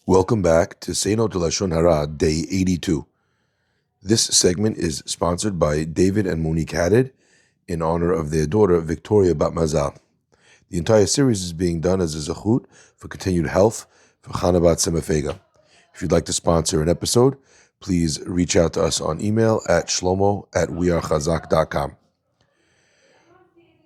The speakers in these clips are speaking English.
Welcome back to Say No To Lashon Hara, Day 82. This segment is sponsored by David and Monique Haddad in honor of their daughter, Victoria Bat Mazal. The entire series is being done as a zechut for continued health for Chana Bat Semefega. If you'd like to sponsor an episode, please reach out to us on email at shlomo@wearechazak.com.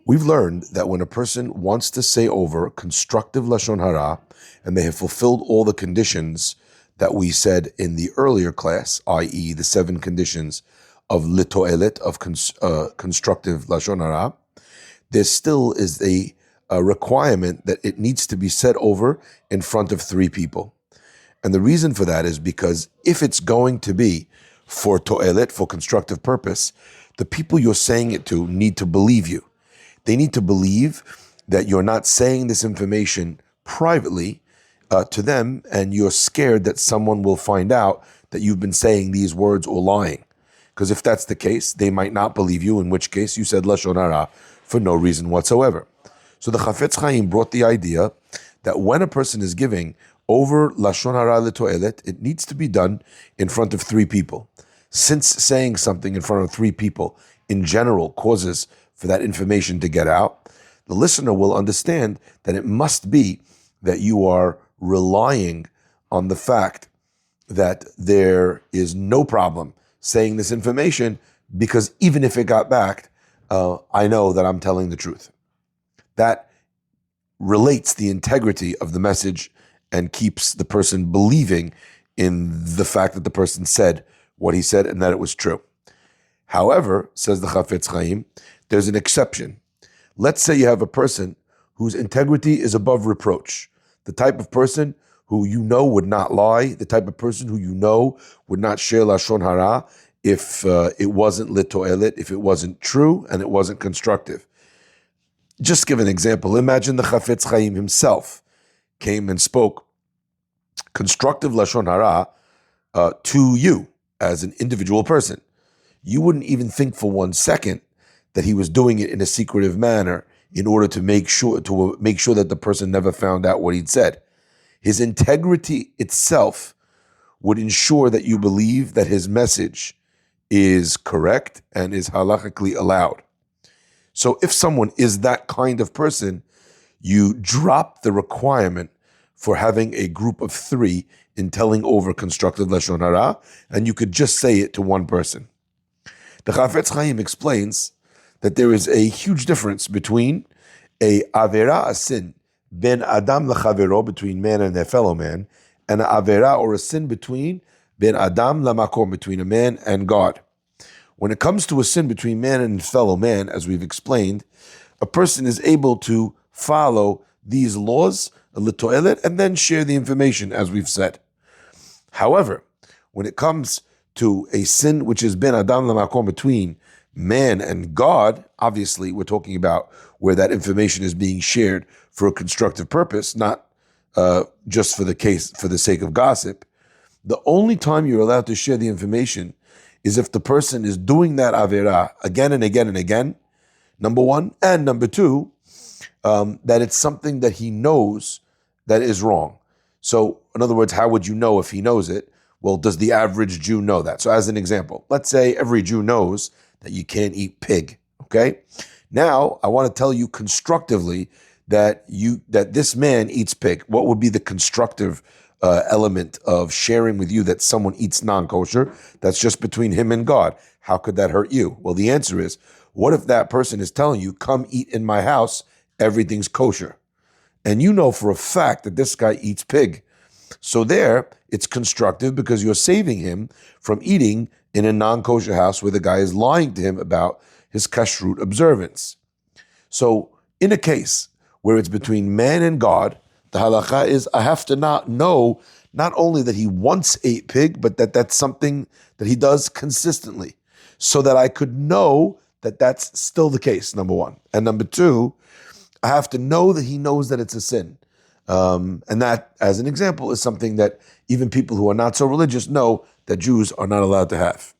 We've learned that when a person wants to say over constructive Lashon Hara and they have fulfilled all the conditions that we said in the earlier class, i.e. the 7 conditions of litoelet, of constructive Lashon Hara, there still is a requirement that it needs to be said over in front of 3 people. And the reason for that is because if it's going to be for toelet, for constructive purpose, the people you're saying it to need to believe you. They need to believe that you're not saying this information privately to them, and you're scared that someone will find out that you've been saying these words or lying. Because if that's the case, they might not believe you, in which case you said Lashon Hara for no reason whatsoever. So the Chafetz Chaim brought the idea that when a person is giving over Lashon Hara L'To'elet, it needs to be done in front of 3 people. Since saying something in front of 3 people in general causes for that information to get out, the listener will understand that it must be that you are relying on the fact that there is no problem saying this information, because even if it got back, I know that I'm telling the truth. That relates the integrity of the message and keeps the person believing in the fact that the person said what he said and that it was true. However, says the Chafetz Chaim, there's an exception. Let's say you have a person whose integrity is above reproach, the type of person who you know would not lie, the type of person who you know would not share Lashon Hara if it wasn't litoelet, if it wasn't true and it wasn't constructive. Just give an example. Imagine the Chafetz Chaim himself came and spoke constructive Lashon Hara to you as an individual person. You wouldn't even think for 1 second that he was doing it in a secretive manner in order to make sure that the person never found out what he'd said. His integrity itself would ensure that you believe that his message is correct and is halachically allowed. So if someone is that kind of person, you drop the requirement for having a group of 3 in telling over constructive Lashon Hara, and you could just say it to 1 person. The Chafetz Chaim explains that there is a huge difference between a avera, a sin, ben adam lechavero, between man and their fellow man, and an avera, or a sin, between ben adam lamakom, between a man and God. When it comes to a sin between man and fellow man, as we've explained, a person is able to follow these laws, l'to'elet, and then share the information, as we've said. However, when it comes to a sin which is ben adam lamakom, between man and God, obviously we're talking about where that information is being shared for a constructive purpose, not just for the sake of gossip. The only time you're allowed to share the information is if the person is doing that avera again and again and again, number 1, and number 2, that it's something that he knows that is wrong. So, in other words, how would you know if he knows it? Well, does the average Jew know that? So as an example, let's say every Jew knows that you can't eat pig, okay? Now, I want to tell you constructively that this man eats pig. What would be the constructive element of sharing with you that someone eats non-kosher? That's just between him and God. How could that hurt you? Well, the answer is, what if that person is telling you, come eat in my house, everything's kosher? And you know for a fact that this guy eats pig. So there, it's constructive because you're saving him from eating in a non-kosher house where the guy is lying to him about his kashrut observance. So in a case where it's between man and God, the halacha is I have to not know not only that he once ate pig, but that that's something that he does consistently, so that I could know that that's still the case, number 1. And number 2, I have to know that he knows that it's a sin. And that, as an example, is something that even people who are not so religious know that Jews are not allowed to have.